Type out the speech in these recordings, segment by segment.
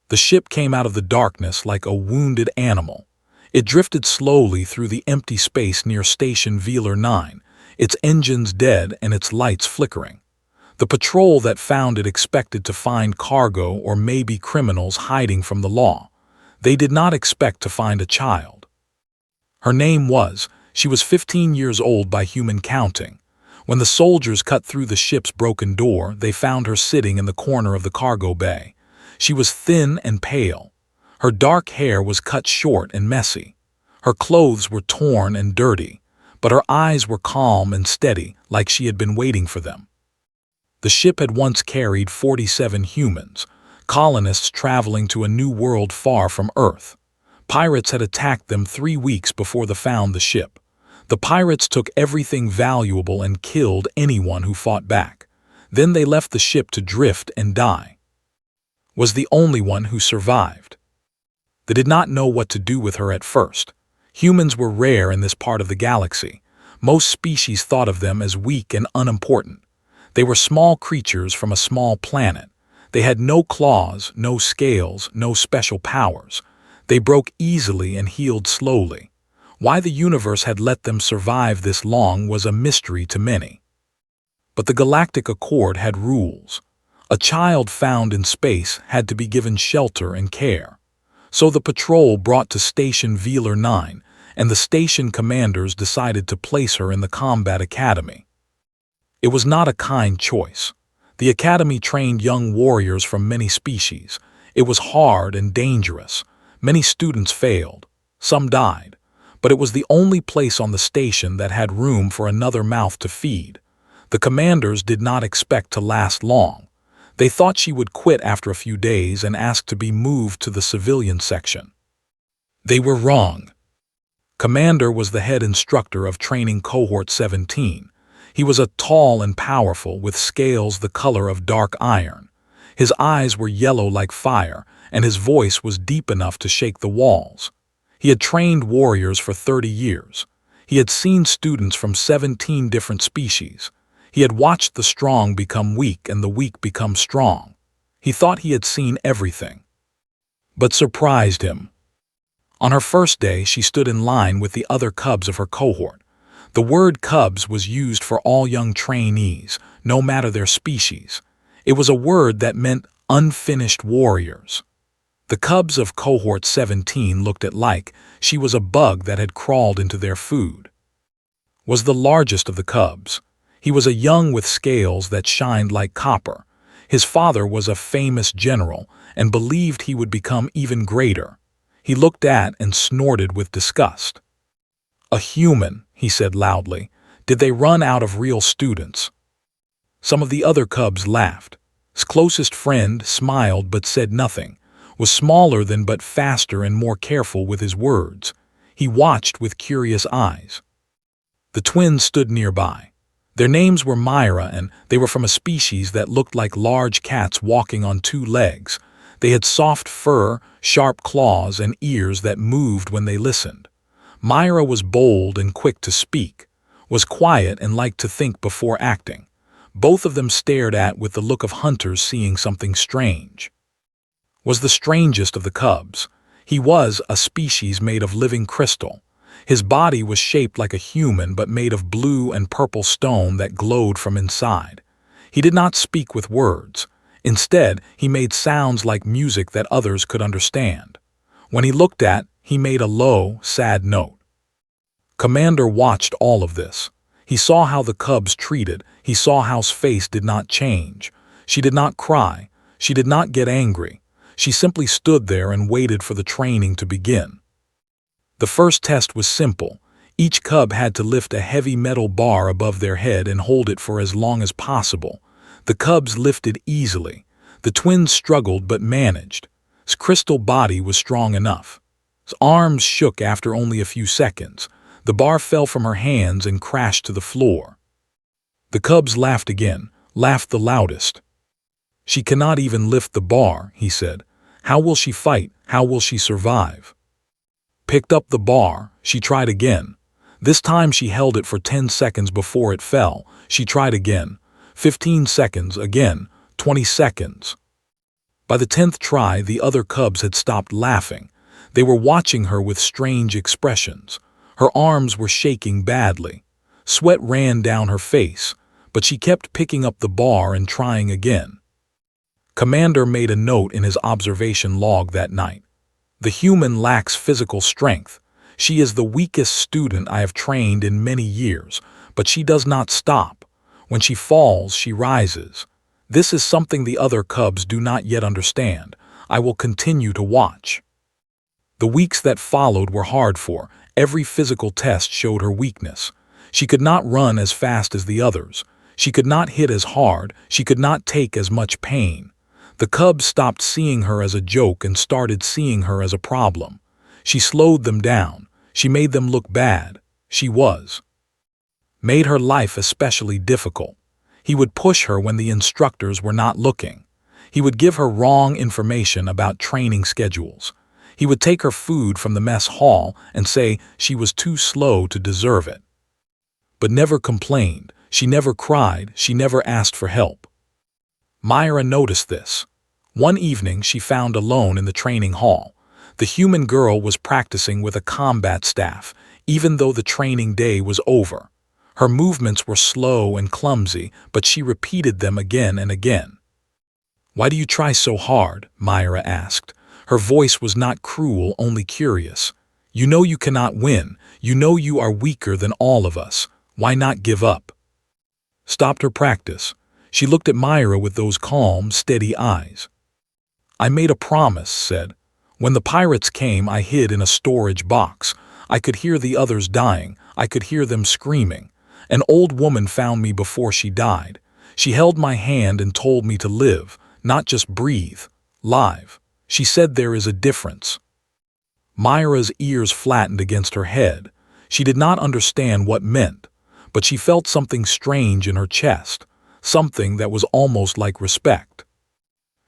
The ship came out of the darkness like a wounded animal. It drifted slowly through the empty space near Station Velar 9, its engines dead and its lights flickering. The patrol that found it expected to find cargo or maybe criminals hiding from the law. They did not expect to find a child. Her name she was 15 years old by human counting. When the soldiers cut through the ship's broken door, they found her sitting in the corner of the cargo bay. She was thin and pale. Her dark hair was cut short and messy. Her clothes were torn and dirty, but her eyes were calm and steady, like she had been waiting for them. The ship had once carried 47 humans, colonists traveling to a new world far from Earth. Pirates had attacked them 3 weeks before they found the ship. The pirates took everything valuable and killed anyone who fought back. Then they left the ship to drift and die. Was the only one who survived. They did not know what to do with her at first. Humans were rare in this part of the galaxy. Most species thought of them as weak and unimportant. They were small creatures from a small planet. They had no claws, no scales, no special powers. They broke easily and healed slowly. Why the universe had let them survive this long was a mystery to many. But the Galactic Accord had rules. A child found in space had to be given shelter and care. So the patrol brought to Station Velar 9, and the station commanders decided to place her in the Combat Academy. It was not a kind choice. The academy trained young warriors from many species. It was hard and dangerous. Many students failed. Some died. But it was the only place on the station that had room for another mouth to feed. The commanders did not expect to last long. They thought she would quit after a few days and ask to be moved to the civilian section. They were wrong. Commander was the head instructor of training Cohort 17. He was a tall and powerful, with scales the color of dark iron. His eyes were yellow like fire, and his voice was deep enough to shake the walls. He had trained warriors for 30 years. He had seen students from 17 different species. He had watched the strong become weak and the weak become strong. He thought he had seen everything. But surprised him. On her first day, she stood in line with the other cubs of her cohort. The word cubs was used for all young trainees, no matter their species. It was a word that meant unfinished warriors. The cubs of Cohort 17 looked at like she was a bug that had crawled into their food. Was the largest of the cubs. He was a young with scales that shined like copper. His father was a famous general and believed he would become even greater. He looked at and snorted with disgust. "A human," he said loudly. "Did they run out of real students?" Some of the other cubs laughed. His closest friend smiled but said nothing. Was smaller than but faster and more careful with his words. He watched with curious eyes. The twins stood nearby. Their names were Myra, and they were from a species that looked like large cats walking on 2 legs. They had soft fur, sharp claws, and ears that moved when they listened. Myra was bold and quick to speak, was quiet and liked to think before acting. Both of them stared at with the look of hunters seeing something strange. Was the strangest of the cubs. He was a species made of living crystal. His body was shaped like a human but made of blue and purple stone that glowed from inside. He did not speak with words. Instead, he made sounds like music that others could understand. When he looked at, he made a low, sad note. Commander watched all of this. He saw how the cubs treated. He saw how his face did not change. She did not cry. She did not get angry. She simply stood there and waited for the training to begin. The first test was simple. Each cub had to lift a heavy metal bar above their head and hold it for as long as possible. The cubs lifted easily. The twins struggled but managed. His crystal body was strong enough. His arms shook after only a few seconds. The bar fell from her hands and crashed to the floor. The cubs laughed again, laughed the loudest. "She cannot even lift the bar," he said. "How will she fight? How will she survive?" Picked up the bar. She tried again. This time she held it for 10 seconds before it fell. She tried again. 15 seconds, again. 20 seconds. By the 10th try, the other cubs had stopped laughing. They were watching her with strange expressions. Her arms were shaking badly. Sweat ran down her face, but she kept picking up the bar and trying again. Commander made a note in his observation log that night. The human lacks physical strength. She is the weakest student I have trained in many years, but she does not stop. When she falls, she rises. This is something the other cubs do not yet understand. I will continue to watch. The weeks that followed were hard for her. Every physical test showed her weakness. She could not run as fast as the others. She could not hit as hard. She could not take as much pain. The cubs stopped seeing her as a joke and started seeing her as a problem. She slowed them down. She made them look bad. She made her life especially difficult. He would push her when the instructors were not looking. He would give her wrong information about training schedules. He would take her food from the mess hall and say she was too slow to deserve it. But never complained. She never cried. She never asked for help. Myra noticed this. One evening she found alone in the training hall. The human girl was practicing with a combat staff, even though the training day was over. Her movements were slow and clumsy, but she repeated them again and again. "Why do you try so hard?" Myra asked. Her voice was not cruel, only curious. "You know you cannot win. You know you are weaker than all of us. Why not give up?" Stopped her practice. She looked at Myra with those calm, steady eyes. "I made a promise," said. "When the pirates came, I hid in a storage box. I could hear the others dying. I could hear them screaming. An old woman found me before she died. She held my hand and told me to live, not just breathe. Live. She said there is a difference." Myra's ears flattened against her head. She did not understand what meant, but she felt something strange in her chest, something that was almost like respect.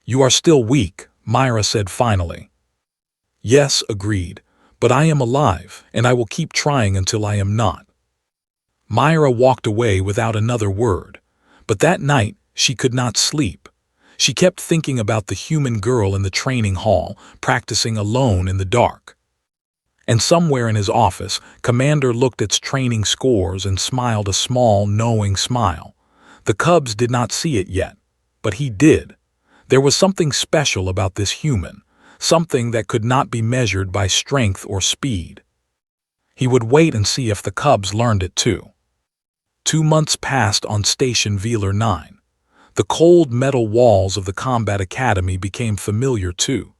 "You are still weak," Myra said finally. "Yes," agreed, "but I am alive, and I will keep trying until I am not." Myra walked away without another word, but that night she could not sleep. She kept thinking about the human girl in the training hall, practicing alone in the dark. And somewhere in his office, Commander looked at training scores and smiled a small, knowing smile. The cubs did not see it yet, but he did. There was something special about this human, something that could not be measured by strength or speed. He would wait and see if the cubs learned it too. 2 months passed on Station Velar 9. The cold metal walls of the combat academy became familiar too.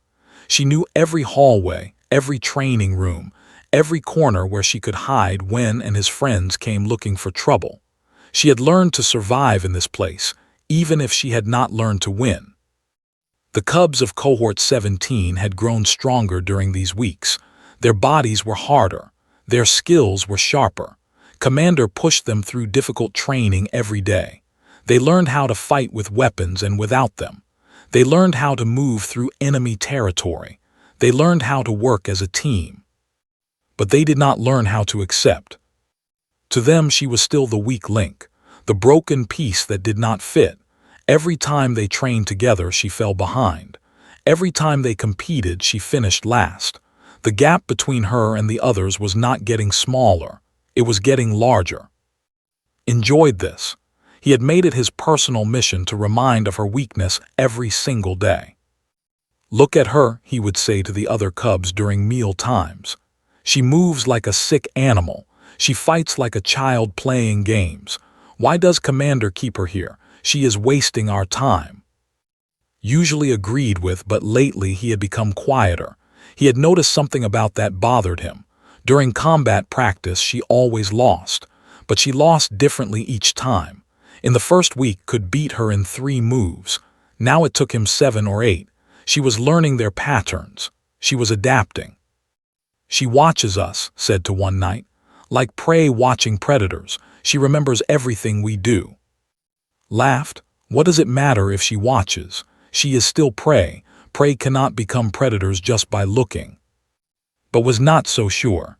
She knew every hallway, every training room, every corner where she could hide when and his friends came looking for trouble. She had learned to survive in this place, even if she had not learned to win. The cubs of Cohort 17 had grown stronger during these weeks. Their bodies were harder. Their skills were sharper. Commander pushed them through difficult training every day. They learned how to fight with weapons and without them. They learned how to move through enemy territory. They learned how to work as a team. But they did not learn how to accept. To them, she was still the weak link, the broken piece that did not fit. Every time they trained together, she fell behind. Every time they competed, she finished last. The gap between her and the others was not getting smaller. It was getting larger. Enjoyed this. He had made it his personal mission to remind of her weakness every single day. "Look at her," he would say to the other cubs during meal times. "She moves like a sick animal. She fights like a child playing games. Why does Commander keep her here? She is wasting our time." Usually agreed with, but lately he had become quieter. He had noticed something about that bothered him. During combat practice, she always lost, but she lost differently each time. In the first week, could beat her in 3 moves. Now it took him 7 or 8. She was learning their patterns. She was adapting. "She watches us," said to one night. "Like prey watching predators. She remembers everything we do." Laughed. What does it matter if she watches? She is still prey. Prey cannot become predators just by looking. But was not so sure.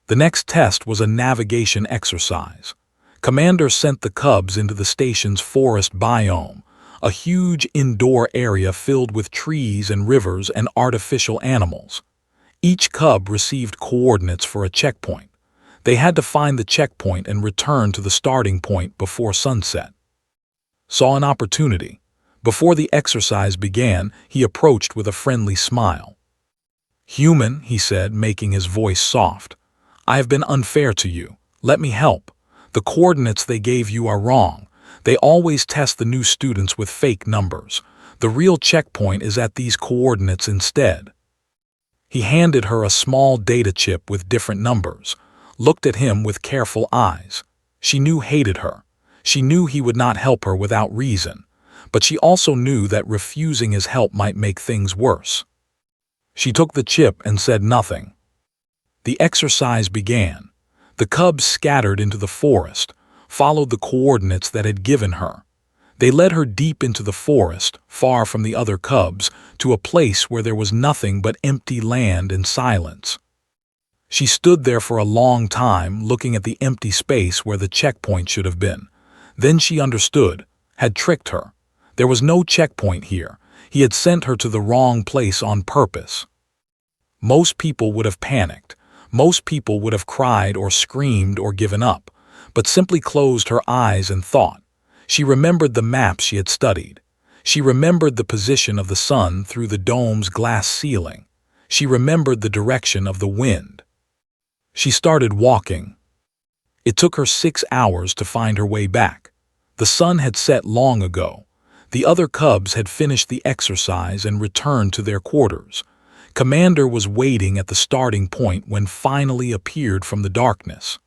The next test was a navigation exercise. Commander sent the cubs into the station's forest biome, a huge indoor area filled with trees and rivers and artificial animals. Each cub received coordinates for a checkpoint. They had to find the checkpoint and return to the starting point before sunset. Saw an opportunity. Before the exercise began, he approached with a friendly smile. "Human," he said, making his voice soft, "I have been unfair to you. Let me help. The coordinates they gave you are wrong. They always test the new students with fake numbers. The real checkpoint is at these coordinates instead." He handed her a small data chip with different numbers, looked at him with careful eyes. She knew he hated her. She knew he would not help her without reason, but she also knew that refusing his help might make things worse. She took the chip and said nothing. The exercise began. The cubs scattered into the forest, followed the coordinates that had given her. They led her deep into the forest, far from the other cubs, to a place where there was nothing but empty land and silence. She stood there for a long time, looking at the empty space where the checkpoint should have been. Then she understood, had tricked her. There was no checkpoint here. He had sent her to the wrong place on purpose. Most people would have panicked. Most people would have cried or screamed or given up, but simply closed her eyes and thought. She remembered the maps she had studied. She remembered the position of the sun through the dome's glass ceiling. She remembered the direction of the wind. She started walking. It took her 6 hours to find her way back. The sun had set long ago. The other cubs had finished the exercise and returned to their quarters. Commander was waiting at the starting point when finally appeared from the darkness.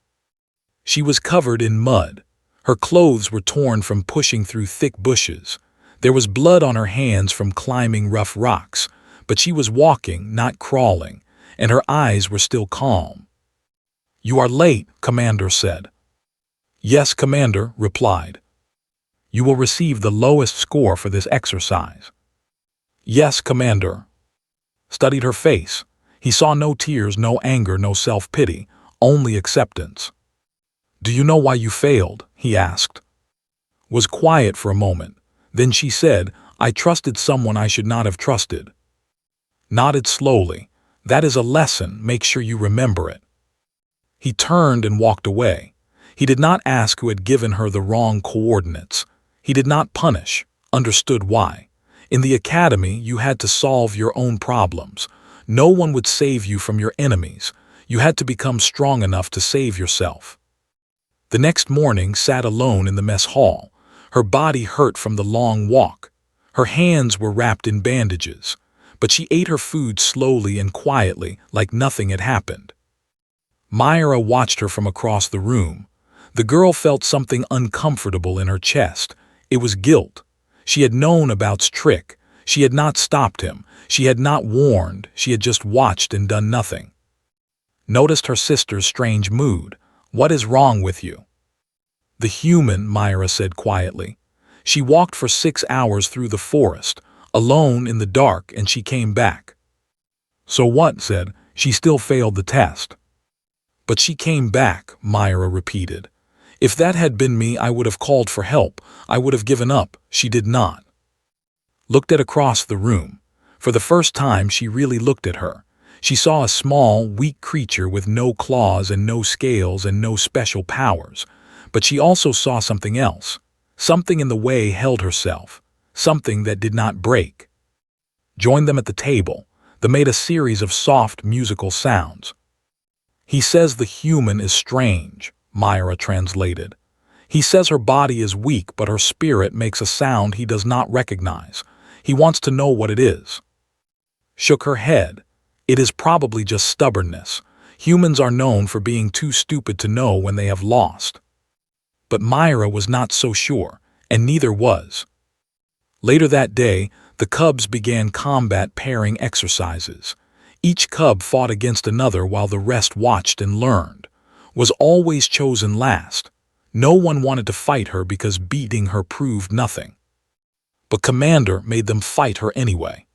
She was covered in mud. Her clothes were torn from pushing through thick bushes. There was blood on her hands from climbing rough rocks, but she was walking, not crawling, and her eyes were still calm. "You are late," Commander said. "Yes, Commander," replied. "You will receive the lowest score for this exercise." "Yes, Commander." Studied her face. He saw no tears, no anger, no self-pity, only acceptance. "Do you know why you failed?" he asked. Was quiet for a moment. Then she said, "I trusted someone I should not have trusted." Nodded slowly. "That is a lesson. Make sure you remember it." He turned and walked away. He did not ask who had given her the wrong coordinates. He did not punish, understood why. In the academy, you had to solve your own problems. No one would save you from your enemies. You had to become strong enough to save yourself. The next morning sat alone in the mess hall. Her body hurt from the long walk. Her hands were wrapped in bandages, but she ate her food slowly and quietly, like nothing had happened. Myra watched her from across the room. The girl felt something uncomfortable in her chest. It was guilt. She had known about's trick. She had not stopped him. She had not warned. She had just watched and done nothing. Noticed her sister's strange mood. "What is wrong with you?" "The human," Myra said quietly. "She walked for 6 hours through the forest, alone in the dark, and she came back." "So what?" said. "She still failed the test." "But she came back," Myra repeated. "If that had been me, I would have called for help. I would have given up." She did not. Looked at across the room. For the first time, she really looked at her. She saw a small, weak creature with no claws and no scales and no special powers. But she also saw something else. Something in the way held herself. Something that did not break. Joined them at the table. They made a series of soft, musical sounds. "He says the human is strange," Myra translated. "He says her body is weak, but her spirit makes a sound he does not recognize. He wants to know what it is." Shook her head. "It is probably just stubbornness. Humans are known for being too stupid to know when they have lost." But Myra was not so sure, and neither was. Later that day, the cubs began combat pairing exercises. Each cub fought against another while the rest watched and learned. Was always chosen last. No one wanted to fight her because beating her proved nothing. But Commander made them fight her anyway.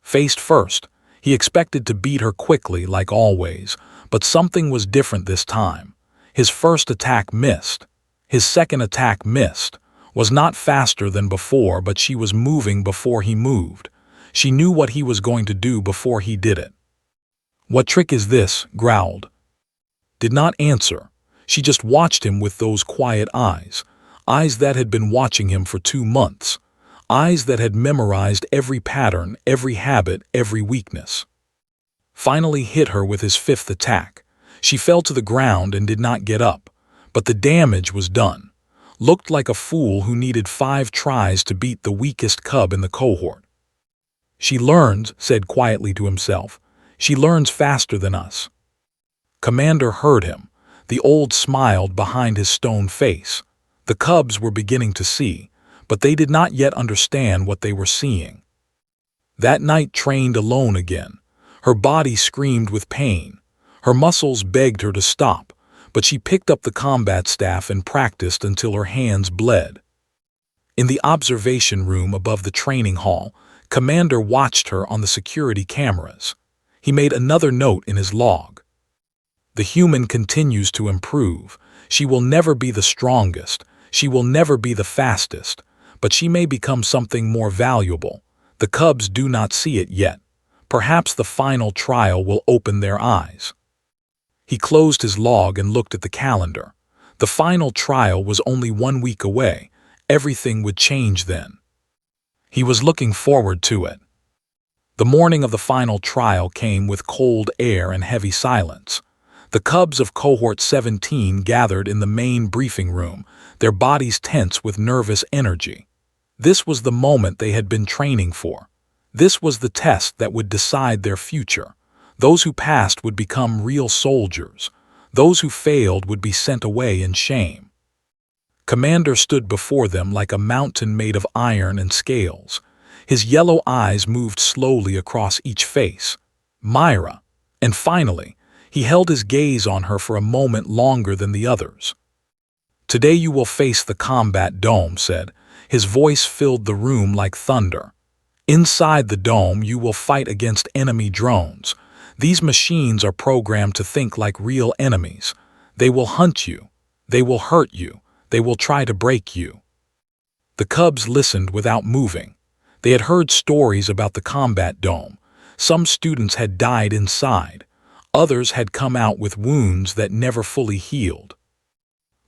Faced first, he expected to beat her quickly like always, but something was different this time. His first attack missed. His second attack missed. Was not faster than before, but she was moving before he moved. She knew what he was going to do before he did it. "What trick is this?" growled. Did not answer. She just watched him with those quiet eyes, eyes that had been watching him for 2 months, eyes that had memorized every pattern, every habit, every weakness. Finally hit her with his 5th attack. She fell to the ground and did not get up, but the damage was done. Looked like a fool who needed 5 tries to beat the weakest cub in the cohort. "She learns," said quietly to himself. "She learns faster than us." Commander heard him. The old smiled behind his stone face. The cubs were beginning to see, but they did not yet understand what they were seeing. That night trained alone again. Her body screamed with pain. Her muscles begged her to stop, but she picked up the combat staff and practiced until her hands bled. In the observation room above the training hall, Commander watched her on the security cameras. He made another note in his log. "The human continues to improve. She will never be the strongest. She will never be the fastest. But she may become something more valuable. The cubs do not see it yet. Perhaps the final trial will open their eyes." He closed his log and looked at the calendar. The final trial was only 1 week away. Everything would change then. He was looking forward to it. The morning of the final trial came with cold air and heavy silence. The cubs of Cohort 17 gathered in the main briefing room, their bodies tense with nervous energy. This was the moment they had been training for. This was the test that would decide their future. Those who passed would become real soldiers. Those who failed would be sent away in shame. Commander stood before them like a mountain made of iron and scales. His yellow eyes moved slowly across each face. Myra. And finally, he held his gaze on her for a moment longer than the others. "Today you will face the combat dome," said. His voice filled the room like thunder. "Inside the dome you will fight against enemy drones. These machines are programmed to think like real enemies. They will hunt you. They will hurt you. They will try to break you." The cubs listened without moving. They had heard stories about the combat dome. Some students had died inside. Others had come out with wounds that never fully healed.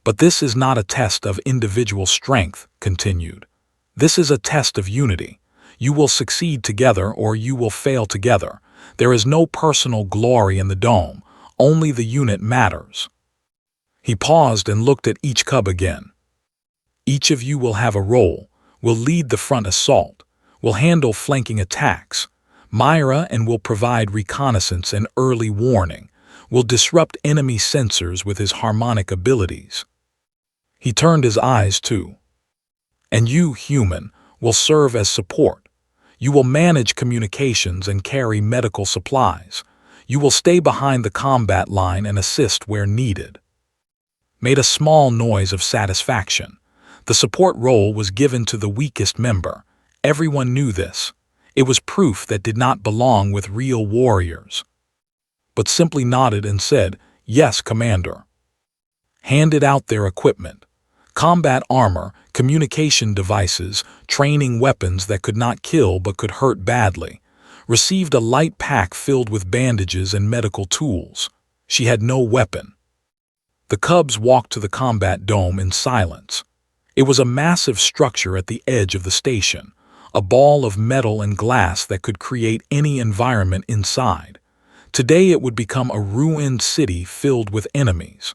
"But this is not a test of individual strength," continued. "This is a test of unity. You will succeed together or you will fail together. There is no personal glory in the dome. Only the unit matters." He paused and looked at each cub again. "Each of you will have a role, will lead the front assault, will handle flanking attacks. Myra and will provide reconnaissance and early warning, will disrupt enemy sensors with his harmonic abilities." He turned his eyes to. "And you, human, will serve as support. You will manage communications and carry medical supplies. You will stay behind the combat line and assist where needed." Made a small noise of satisfaction. The support role was given to the weakest member. Everyone knew this. It was proof that did not belong with real warriors. But simply nodded and said, "Yes, Commander." Handed out their equipment. Combat armor, communication devices, training weapons that could not kill but could hurt badly. Received a light pack filled with bandages and medical tools. She had no weapon. The cubs walked to the combat dome in silence. It was a massive structure at the edge of the station, a ball of metal and glass that could create any environment inside. Today it would become a ruined city filled with enemies.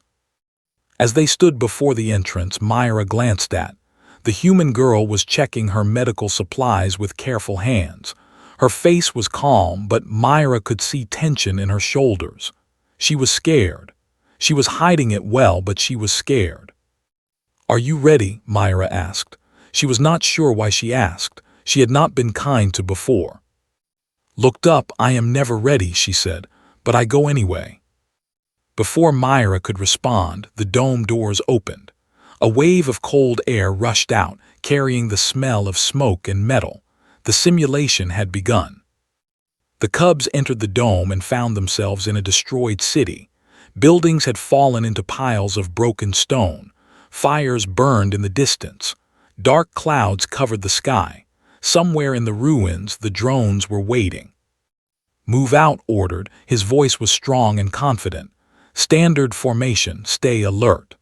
As they stood before the entrance, Myra glanced at. The human girl was checking her medical supplies with careful hands. Her face was calm, but Myra could see tension in her shoulders. She was scared. She was hiding it well, but she was scared. "Are you ready?" Myra asked. She was not sure why she asked. She had not been kind to before. Looked up. "I am never ready," she said, "but I go anyway." Before Myra could respond, the dome doors opened. A wave of cold air rushed out, carrying the smell of smoke and metal. The simulation had begun. The cubs entered the dome and found themselves in a destroyed city. Buildings had fallen into piles of broken stone. Fires burned in the distance. Dark clouds covered the sky. Somewhere in the ruins, the drones were waiting. "Move out," ordered. His voice was strong and confident. "Standard formation, stay alert."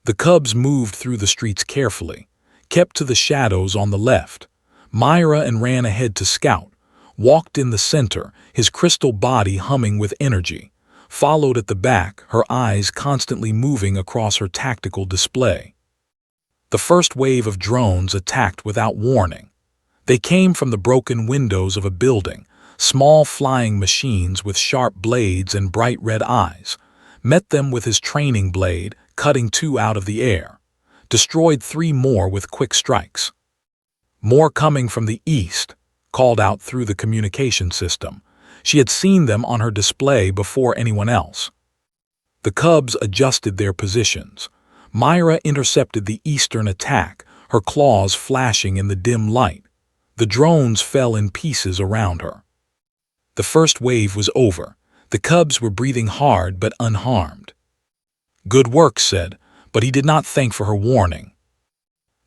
The cubs moved through the streets carefully, kept to the shadows on the left. Myra and ran ahead to scout, walked in the center, his crystal body humming with energy, followed at the back, her eyes constantly moving across her tactical display. The first wave of drones attacked without warning. They came from the broken windows of a building, small flying machines with sharp blades and bright red eyes, met them with his training blade, cutting 2 out of the air, destroyed 3 more with quick strikes. More coming from the east, called out through the communication system. She had seen them on her display before anyone else. The cubs adjusted their positions. Myra intercepted the eastern attack, her claws flashing in the dim light. The drones fell in pieces around her. The first wave was over. The cubs were breathing hard but unharmed. "Good work," said, but he did not thank for her warning.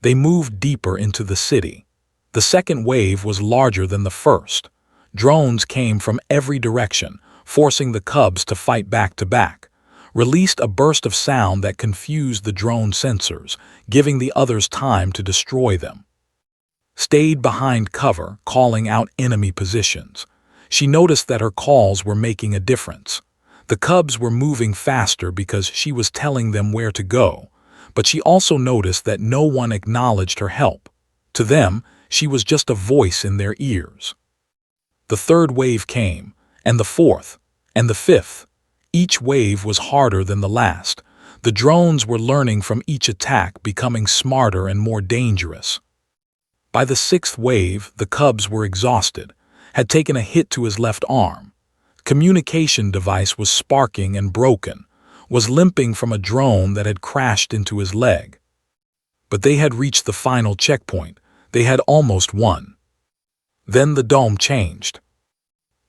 They moved deeper into the city. The second wave was larger than the first. Drones came from every direction, forcing the cubs to fight back to back. Released a burst of sound that confused the drone sensors, giving the others time to destroy them. Stayed behind cover, calling out enemy positions. She noticed that her calls were making a difference. The cubs were moving faster because she was telling them where to go, but she also noticed that no one acknowledged her help. To them, she was just a voice in their ears. The third wave came, and the fourth, and the fifth. Each wave was harder than the last. The drones were learning from each attack, becoming smarter and more dangerous. By the sixth wave, the cubs were exhausted, had taken a hit to his left arm. Communication device was sparking and broken, was limping from a drone that had crashed into his leg. But they had reached the final checkpoint. They had almost won. Then the dome changed.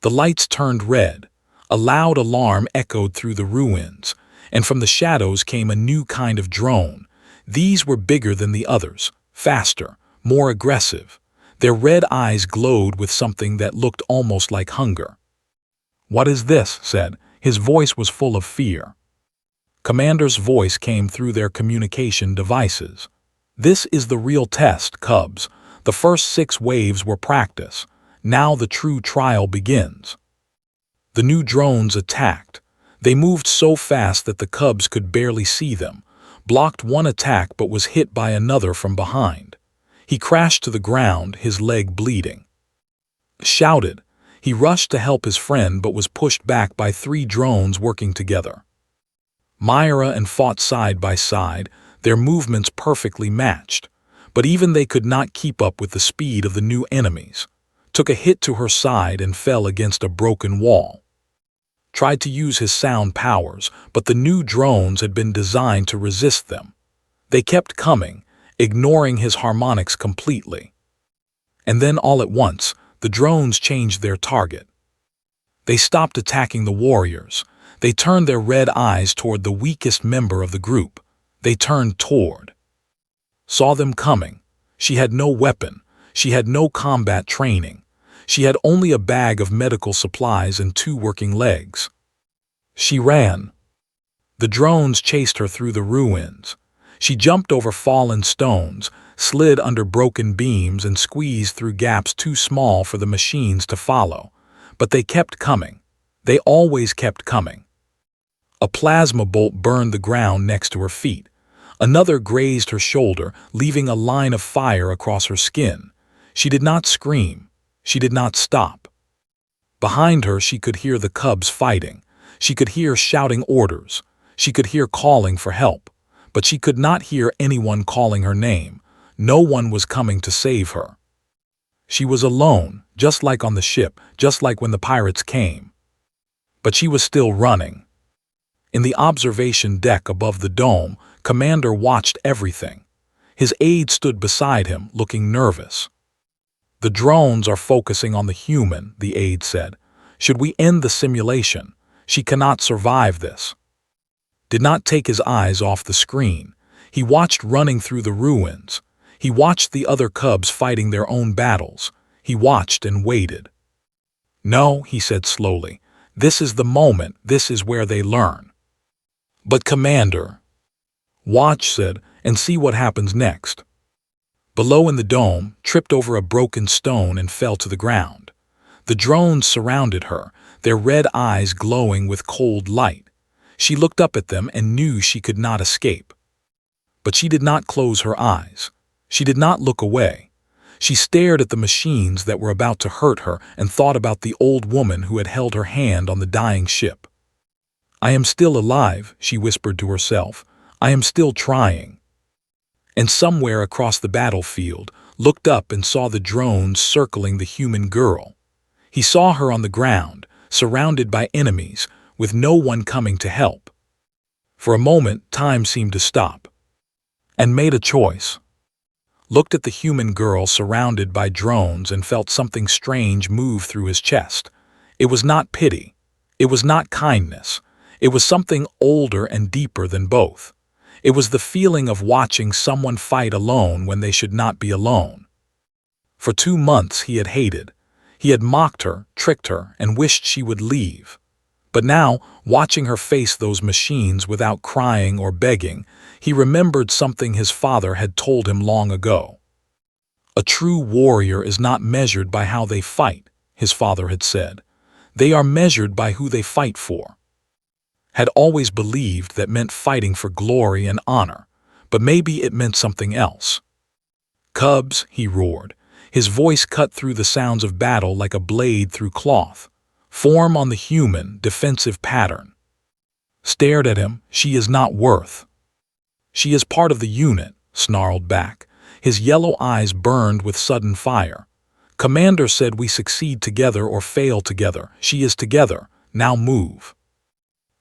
The lights turned red. A loud alarm echoed through the ruins, and from the shadows came a new kind of drone. These were bigger than the others, faster, more aggressive. Their red eyes glowed with something that looked almost like hunger. "What is this?" said. His voice was full of fear. Commander's voice came through their communication devices. "This is the real test, cubs. The first 6 waves were practice. Now the true trial begins." The new drones attacked. They moved so fast that the cubs could barely see them, blocked one attack but was hit by another from behind. He crashed to the ground, his leg bleeding. Shouted. He rushed to help his friend but was pushed back by 3 drones working together. Myra and fought side by side, their movements perfectly matched, but even they could not keep up with the speed of the new enemies. Took a hit to her side and fell against a broken wall. Tried to use his sound powers, but the new drones had been designed to resist them. They kept coming, ignoring his harmonics completely. And then all at once, the drones changed their target. They stopped attacking the warriors. They turned their red eyes toward the weakest member of the group. They turned toward. Saw them coming. She had no weapon. She had no combat training. She had only a bag of medical supplies and 2 working legs. She ran. The drones chased her through the ruins. She jumped over fallen stones, slid under broken beams and squeezed through gaps too small for the machines to follow. But they kept coming. They always kept coming. A plasma bolt burned the ground next to her feet. Another grazed her shoulder, leaving a line of fire across her skin. She did not scream. She did not stop. Behind her, she could hear the cubs fighting. She could hear shouting orders. She could hear calling for help. But she could not hear anyone calling her name. No one was coming to save her. She was alone, just like on the ship, just like when the pirates came. But she was still running. In the observation deck above the dome, Commander watched everything. His aide stood beside him, looking nervous. "The drones are focusing on the human," the aide said. "Should we end the simulation? She cannot survive this." Did not take his eyes off the screen. He watched running through the ruins. He watched the other cubs fighting their own battles. He watched and waited. "No," he said slowly. "This is the moment. This is where they learn." "But Commander," Watch said, "and see what happens next." Below in the dome, tripped over a broken stone and fell to the ground. The drones surrounded her, their red eyes glowing with cold light. She looked up at them and knew she could not escape. But she did not close her eyes. She did not look away. She stared at the machines that were about to hurt her and thought about the old woman who had held her hand on the dying ship. "I am still alive," she whispered to herself. "I am still trying." And somewhere across the battlefield, looked up and saw the drones circling the human girl. He saw her on the ground, surrounded by enemies, with no one coming to help. For a moment, time seemed to stop. And made a choice. Looked at the human girl surrounded by drones and felt something strange move through his chest. It was not pity. It was not kindness. It was something older and deeper than both. It was the feeling of watching someone fight alone when they should not be alone. For 2 months he had hated. He had mocked her, tricked her, and wished she would leave. But now, watching her face those machines without crying or begging, he remembered something his father had told him long ago. "A true warrior is not measured by how they fight," his father had said. "They are measured by who they fight for." Had always believed that meant fighting for glory and honor, but maybe it meant something else. "Cubs," he roared. His voice cut through the sounds of battle like a blade through cloth. "Form on the human, defensive pattern." Stared at him. "She is not worth." "She is part of the unit," snarled back. His yellow eyes burned with sudden fire. "Commander said we succeed together or fail together. She is together. Now move."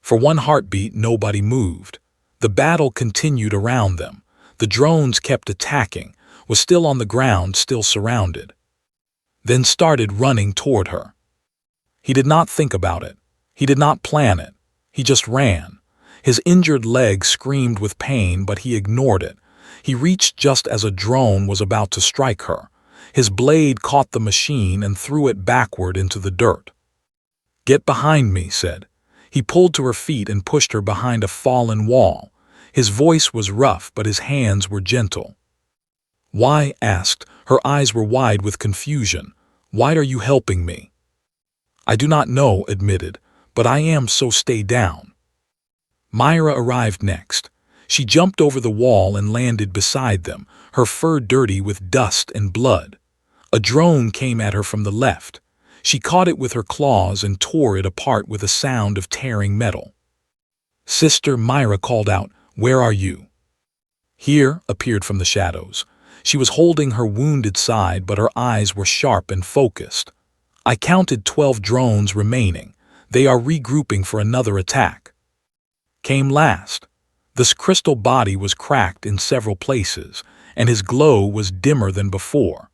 For one heartbeat, nobody moved. The battle continued around them. The drones kept attacking, was still on the ground, still surrounded. Then started running toward her. He did not think about it. He did not plan it. He just ran. His injured leg screamed with pain, but he ignored it. He reached just as a drone was about to strike her. His blade caught the machine and threw it backward into the dirt. "Get behind me," said. He pulled to her feet and pushed her behind a fallen wall. His voice was rough, but his hands were gentle. "Why?" asked. Her eyes were wide with confusion. "Why are you helping me?" "I do not know," admitted, "but I am, so stay down." Myra arrived next. She jumped over the wall and landed beside them, her fur dirty with dust and blood. A drone came at her from the left. She caught it with her claws and tore it apart with a sound of tearing metal. "Sister," Myra called out, "where are you?" "Here," appeared from the shadows. She was holding her wounded side, but her eyes were sharp and focused. "I counted 12 drones remaining. They are regrouping for another attack." Came last. This crystal body was cracked in several places, and his glow was dimmer than before.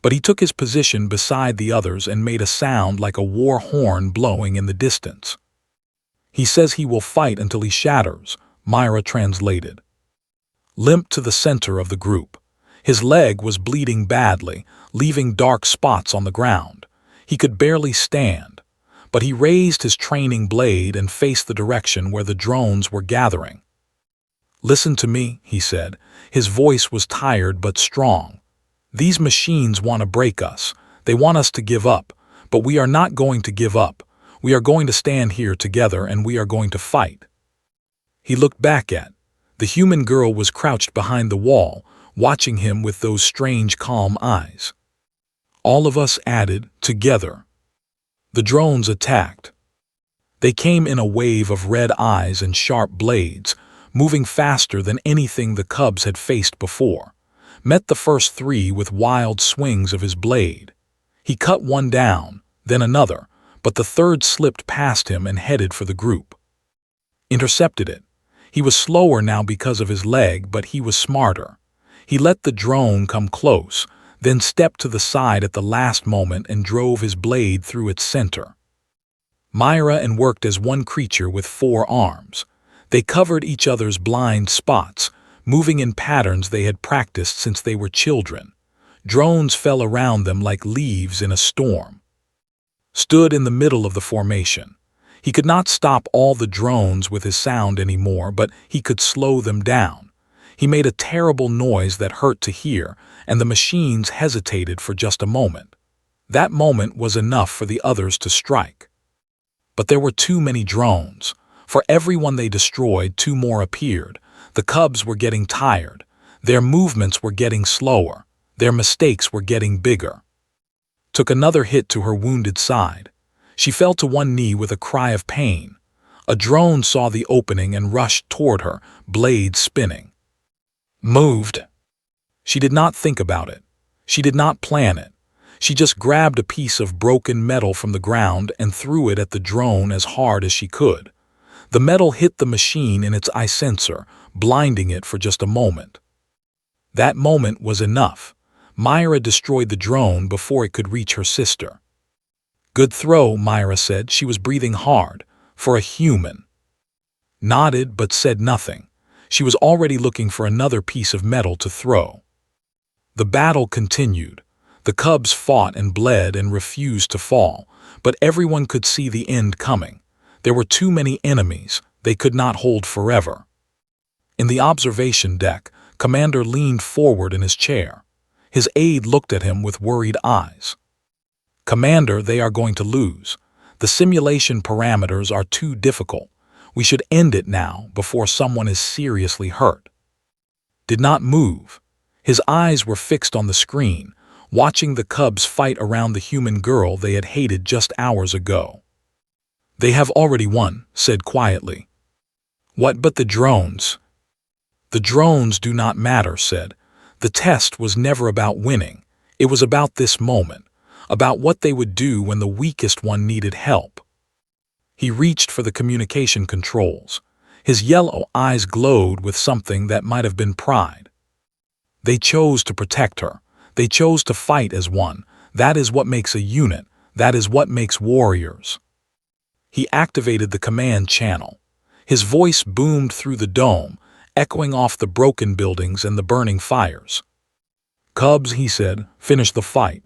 But he took his position beside the others and made a sound like a war horn blowing in the distance. "He says he will fight until he shatters," Myra translated. Limped to the center of the group. His leg was bleeding badly, leaving dark spots on the ground. He could barely stand, but he raised his training blade and faced the direction where the drones were gathering. "Listen to me," he said. His voice was tired but strong. "These machines want to break us. They want us to give up, but we are not going to give up. We are going to stand here together and we are going to fight." He looked back at. The human girl was crouched behind the wall, watching him with those strange, calm eyes. "All of us added, together." The drones attacked. They came in a wave of red eyes and sharp blades, moving faster than anything the cubs had faced before. Met the first 3 with wild swings of his blade. He cut one down, then another, but the third slipped past him and headed for the group. Intercepted it. He was slower now because of his leg, but he was smarter. He let the drone come close, then stepped to the side at the last moment and drove his blade through its center. Myra and worked as one creature with 4 arms. They covered each other's blind spots, moving in patterns they had practiced since they were children. Drones fell around them like leaves in a storm. Stood in the middle of the formation. He could not stop all the drones with his sound anymore, but he could slow them down. He made a terrible noise that hurt to hear, and the machines hesitated for just a moment. That moment was enough for the others to strike. But there were too many drones. For every one they destroyed, two more appeared. The cubs were getting tired. Their movements were getting slower. Their mistakes were getting bigger. Took another hit to her wounded side. She fell to one knee with a cry of pain. A drone saw the opening and rushed toward her, blades spinning. Moved. She did not think about it. She did not plan it. She just grabbed a piece of broken metal from the ground and threw it at the drone as hard as she could. The metal hit the machine in its eye sensor, blinding it for just a moment. That moment was enough. Myra destroyed the drone before it could reach her sister. Good throw, Myra said. She was breathing hard. For a human. Nodded but said nothing. She was already looking for another piece of metal to throw. The battle continued. The cubs fought and bled and refused to fall, but everyone could see the end coming. There were too many enemies. They could not hold forever. In the observation deck, Commander leaned forward in his chair. His aide looked at him with worried eyes. Commander, they are going to lose. The simulation parameters are too difficult. We should end it now before someone is seriously hurt. Did not move. His eyes were fixed on the screen, watching the cubs fight around the human girl they had hated just hours ago. They have already won, said quietly. What but the drones? The drones do not matter, said. The test was never about winning. It was about this moment, about what they would do when the weakest one needed help. He reached for the communication controls. His yellow eyes glowed with something that might have been pride. They chose to protect her. They chose to fight as one. That is what makes a unit. That is what makes warriors. He activated the command channel. His voice boomed through the dome, echoing off the broken buildings and the burning fires. Cubs, he said, finish the fight.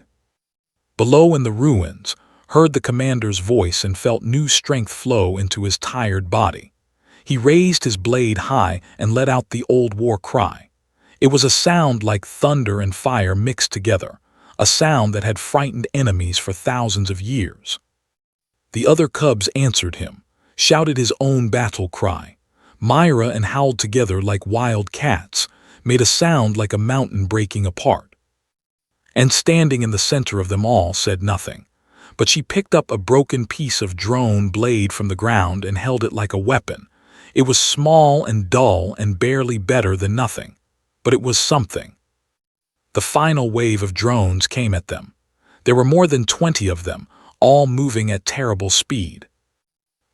Below in the ruins, heard the commander's voice and felt new strength flow into his tired body. He raised his blade high and let out the old war cry. It was a sound like thunder and fire mixed together, a sound that had frightened enemies for thousands of years. The other cubs answered him, shouted his own battle cry. Myra and howled together like wild cats, made a sound like a mountain breaking apart. And standing in the center of them all said nothing, but she picked up a broken piece of drone blade from the ground and held it like a weapon. It was small and dull and barely better than nothing, but it was something. The final wave of drones came at them. There were more than 20 of them, all moving at terrible speed.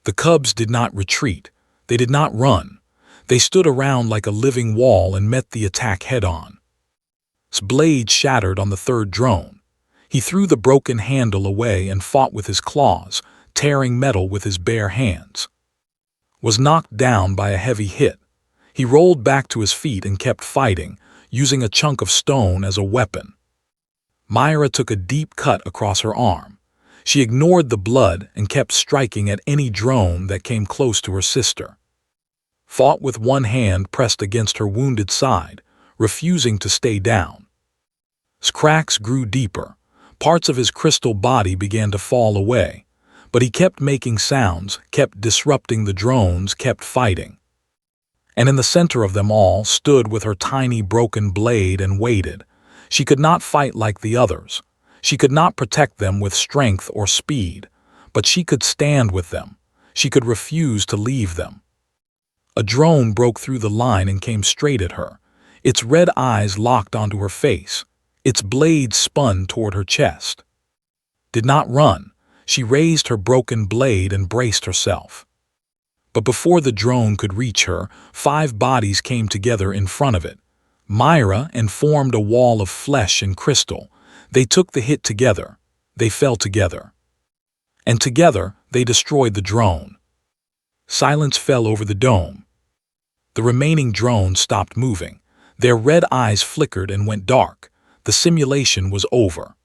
The cubs did not retreat. They did not run. They stood around like a living wall and met the attack head-on. His blade shattered on the third drone. He threw the broken handle away and fought with his claws, tearing metal with his bare hands. Was knocked down by a heavy hit. He rolled back to his feet and kept fighting, using a chunk of stone as a weapon. Myra took a deep cut across her arm. She ignored the blood and kept striking at any drone that came close to her sister. Fought with one hand pressed against her wounded side, refusing to stay down. His cracks grew deeper. Parts of his crystal body began to fall away, but he kept making sounds, kept disrupting the drones, kept fighting. And in the center of them all stood with her tiny broken blade and waited. She could not fight like the others. She could not protect them with strength or speed, but she could stand with them. She could refuse to leave them. A drone broke through the line and came straight at her. Its red eyes locked onto her face. Its blade spun toward her chest. Did not run. She raised her broken blade and braced herself. But before the drone could reach her, 5 bodies came together in front of it. Myra and formed a wall of flesh and crystal. They took the hit together. They fell together. And together, they destroyed the drone. Silence fell over the dome. The remaining drones stopped moving. Their red eyes flickered and went dark. The simulation was over.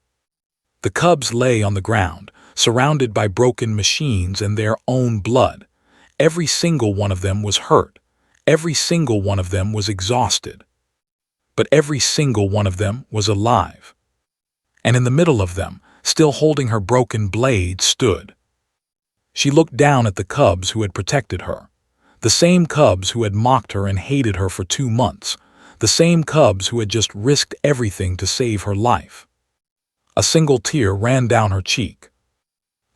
The cubs lay on the ground, surrounded by broken machines and their own blood. Every single one of them was hurt. Every single one of them was exhausted. But every single one of them was alive. And in the middle of them, still holding her broken blade, stood. She looked down at the cubs who had protected her. The same cubs who had mocked her and hated her for 2 months. The same cubs who had just risked everything to save her life. A single tear ran down her cheek.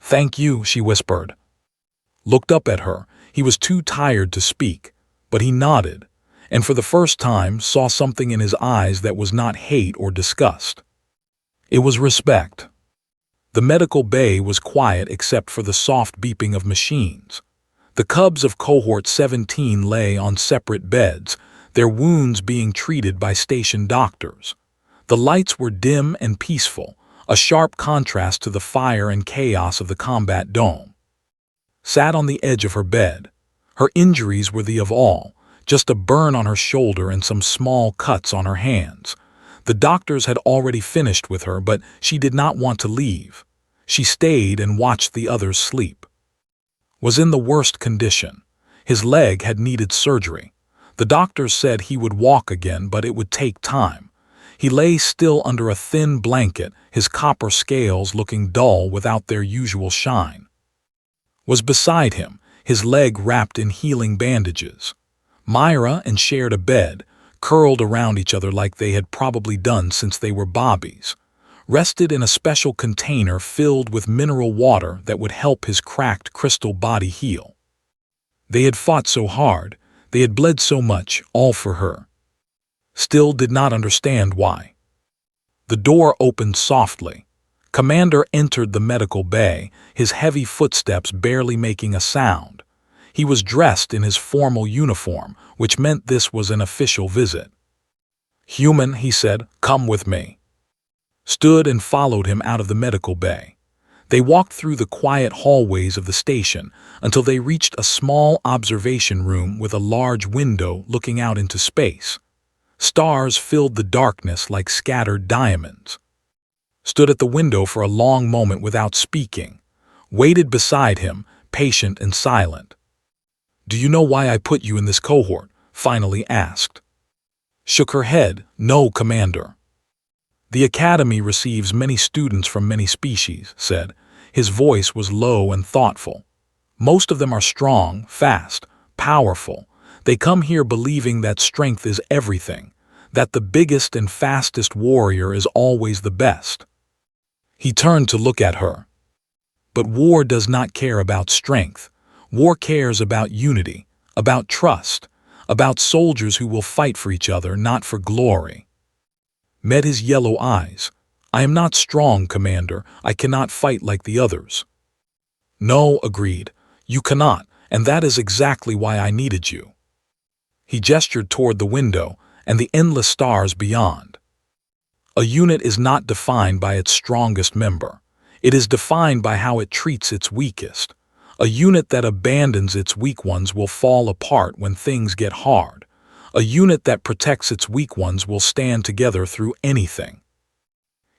"Thank you," she whispered. Looked up at her. He was too tired to speak, but he nodded, and for the first time saw something in his eyes that was not hate or disgust. It was respect. The medical bay was quiet except for the soft beeping of machines. The cubs of Cohort 17 lay on separate beds, their wounds being treated by station doctors. The lights were dim and peaceful, a sharp contrast to the fire and chaos of the combat dome. Sat on the edge of her bed. Her injuries were the of all, just a burn on her shoulder and some small cuts on her hands. The doctors had already finished with her, but she did not want to leave. She stayed and watched the others sleep. Was in the worst condition. His leg had needed surgery. The doctors said he would walk again, but it would take time. He lay still under a thin blanket, his copper scales looking dull without their usual shine. Was beside him, his leg wrapped in healing bandages. Myra and shared a bed, curled around each other like they had probably done since they were bobbies. Rested in a special container filled with mineral water that would help his cracked crystal body heal. They had fought so hard, they had bled so much, all for her. Still did not understand why. The door opened softly. Commander entered the medical bay, his heavy footsteps barely making a sound. He was dressed in his formal uniform, which meant this was an official visit. "Human," he said, "come with me." Stood and followed him out of the medical bay. They walked through the quiet hallways of the station until they reached a small observation room with a large window looking out into space. Stars filled the darkness like scattered diamonds. Stood at the window for a long moment without speaking. Waited beside him, patient and silent. "Do you know why I put you in this cohort?" finally asked. Shook her head. "No, Commander." "The Academy receives many students from many species," said. His voice was low and thoughtful. "Most of them are strong, fast, powerful. They come here believing that strength is everything, that the biggest and fastest warrior is always the best." He turned to look at her. "But war does not care about strength. War cares about unity, about trust, about soldiers who will fight for each other, not for glory." Met his yellow eyes. "I am not strong, Commander. I cannot fight like the others." "No," agreed. "You cannot, and that is exactly why I needed you." He gestured toward the window and the endless stars beyond. A unit is not defined by its strongest member. It is defined by how it treats its weakest. A unit that abandons its weak ones will fall apart when things get hard. A unit that protects its weak ones will stand together through anything.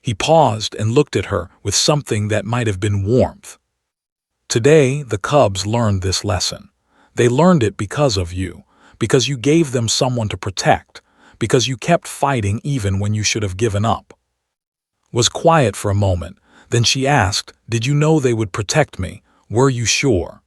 He paused and looked at her with something that might have been warmth. "Today, the cubs learned this lesson. They learned it because of you, because you gave them someone to protect, because you kept fighting even when you should have given up." Was quiet for a moment, then she asked, "Did you know they would protect me? Were you sure?"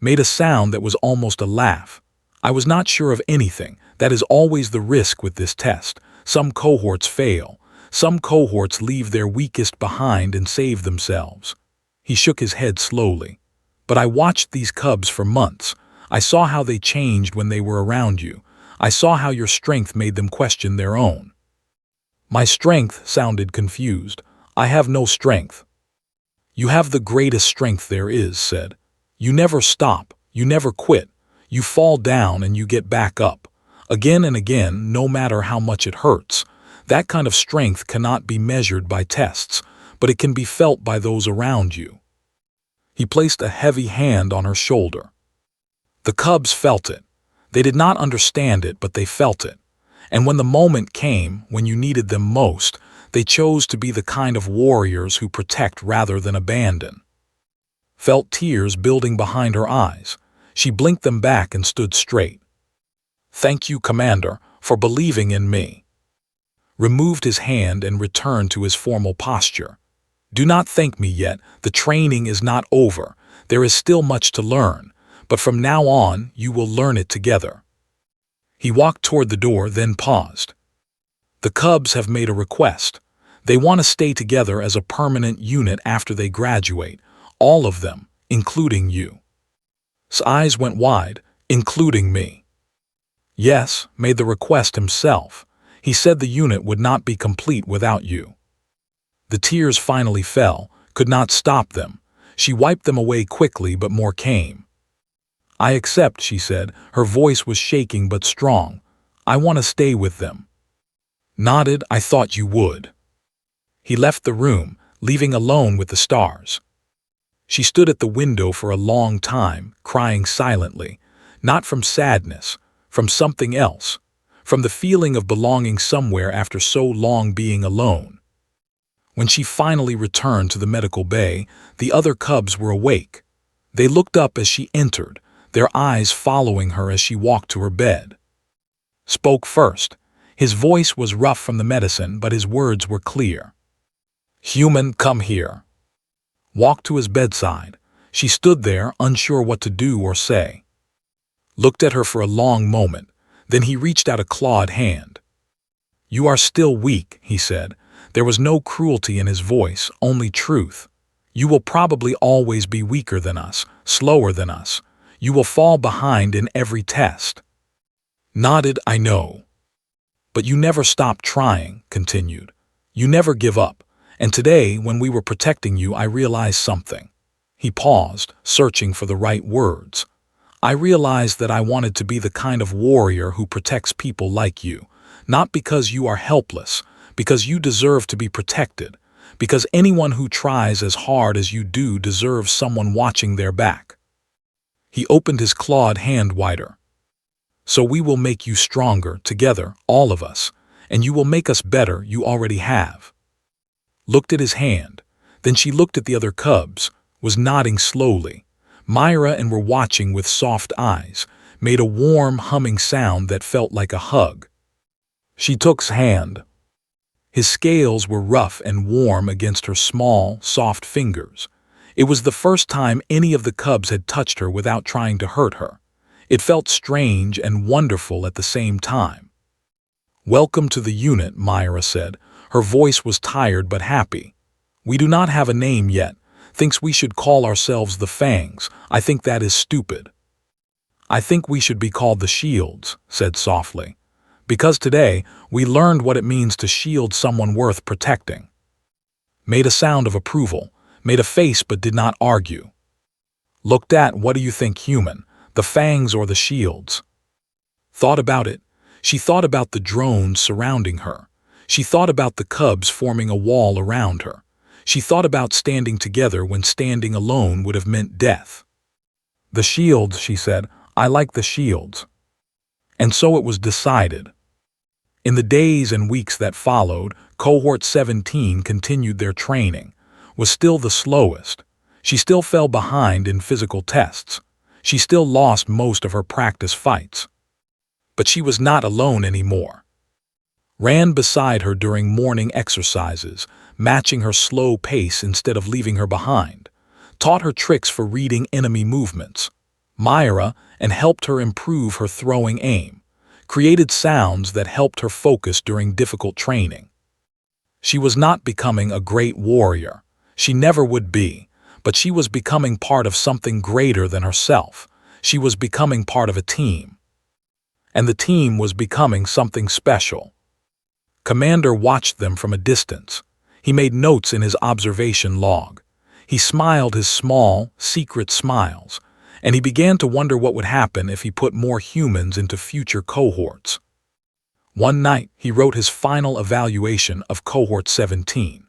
Made a sound that was almost a laugh. "I was not sure of anything. That is always the risk with this test. Some cohorts fail. Some cohorts leave their weakest behind and save themselves." He shook his head slowly. "But I watched these cubs for months. I saw how they changed when they were around you. I saw how your strength made them question their own." "My strength," sounded confused. "I have no strength." "You have the greatest strength there is," said. "You never stop. You never quit. You fall down and you get back up. Again and again, no matter how much it hurts. That kind of strength cannot be measured by tests, but it can be felt by those around you." He placed a heavy hand on her shoulder. The cubs felt it. They did not understand it, but they felt it. And when the moment came, when you needed them most, they chose to be the kind of warriors who protect rather than abandon. Felt tears building behind her eyes. She blinked them back and stood straight. "Thank you, Commander, for believing in me." Removed his hand and returned to his formal posture. "Do not thank me yet. The training is not over. There is still much to learn, but from now on, you will learn it together." He walked toward the door, then paused. "The Cubs have made a request. They want to stay together as a permanent unit after they graduate, all of them, including you." His eyes went wide. "Including me?" "Yes," made the request himself. "He said the unit would not be complete without you." The tears finally fell, could not stop them. She wiped them away quickly, but more came. "I accept," she said. Her voice was shaking but strong. "I want to stay with them." Nodded. "I thought you would." He left the room, leaving alone with the stars. She stood at the window for a long time, crying silently, not from sadness, from something else, from the feeling of belonging somewhere after so long being alone. When she finally returned to the medical bay, the other Cubs were awake. They looked up as she entered, their eyes following her as she walked to her bed. Spoke first. His voice was rough from the medicine, but his words were clear. "Human, come here." Walked to his bedside. She stood there, unsure what to do or say. Looked at her for a long moment, then he reached out a clawed hand. "You are still weak," he said. There was no cruelty in his voice, only truth. "You will probably always be weaker than us, slower than us. You will fall behind in every test." Nodded. "I know." "But you never stop trying," continued. "You never give up. And today, when we were protecting you, I realized something." He paused, searching for the right words. "I realized that I wanted to be the kind of warrior who protects people like you, not because you are helpless, because you deserve to be protected, because anyone who tries as hard as you do deserves someone watching their back." He opened his clawed hand wider. "So we will make you stronger, together, all of us, and you will make us better, you already have." Looked at his hand. Then she looked at the other Cubs, was nodding slowly. Myra and were watching with soft eyes, made a warm, humming sound that felt like a hug. She took his hand. His scales were rough and warm against her small, soft fingers. It was the first time any of the Cubs had touched her without trying to hurt her. It felt strange and wonderful at the same time. "Welcome to the unit," Myra said. Her voice was tired but happy. "We do not have a name yet. Thinks we should call ourselves the Fangs. I think that is stupid." "I think we should be called the Shields," said softly. "Because today, we learned what it means to shield someone worth protecting." Made a sound of approval, made a face but did not argue. Looked at, "What do you think, human? The Fangs or the Shields?" Thought about it. She thought about the drones surrounding her. She thought about the Cubs forming a wall around her. She thought about standing together when standing alone would have meant death. "The Shields," she said. "I like the Shields." And so it was decided. In the days and weeks that followed, Cohort 17 continued their training, was still the slowest. She still fell behind in physical tests. She still lost most of her practice fights. But she was not alone anymore. Ran beside her during morning exercises, matching her slow pace instead of leaving her behind. Taught her tricks for reading enemy movements. Myra, and helped her improve her throwing aim. Created sounds that helped her focus during difficult training. She was not becoming a great warrior. She never would be. But she was becoming part of something greater than herself. She was becoming part of a team. And the team was becoming something special. Commander watched them from a distance. He made notes in his observation log. He smiled his small, secret smiles, and he began to wonder what would happen if he put more humans into future cohorts. One night, he wrote his final evaluation of Cohort 17.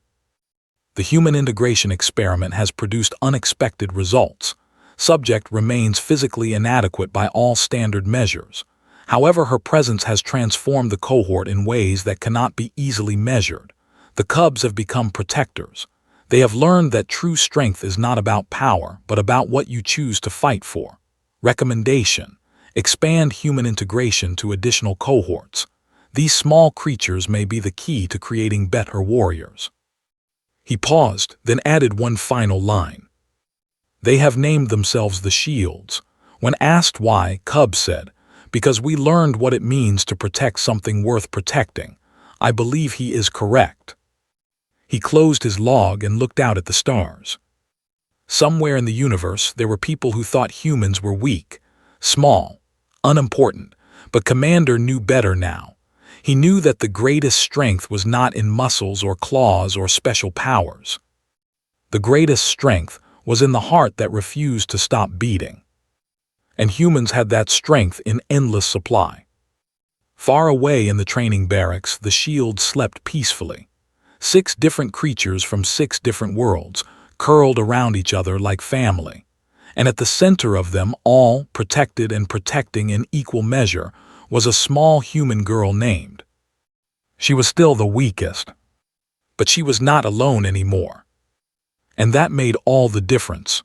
The human integration experiment has produced unexpected results. Subject remains physically inadequate by all standard measures. However, her presence has transformed the cohort in ways that cannot be easily measured. The cubs have become protectors. They have learned that true strength is not about power, but about what you choose to fight for. Recommendation: expand human integration to additional cohorts. These small creatures may be the key to creating better warriors. He paused, then added one final line. They have named themselves the Shields. When asked why, Cub said, "Because we learned what it means to protect something worth protecting." I believe he is correct. He closed his log and looked out at the stars. Somewhere in the universe, there were people who thought humans were weak, small, unimportant, but Commander knew better now. He knew that the greatest strength was not in muscles or claws or special powers. The greatest strength was in the heart that refused to stop beating. And humans had that strength in endless supply. Far away in the training barracks, the Shield slept peacefully. 6 different creatures from 6 different worlds curled around each other like family. And at the center of them, all protected and protecting in equal measure, was a small human girl named. She was still the weakest, but she was not alone anymore. And that made all the difference.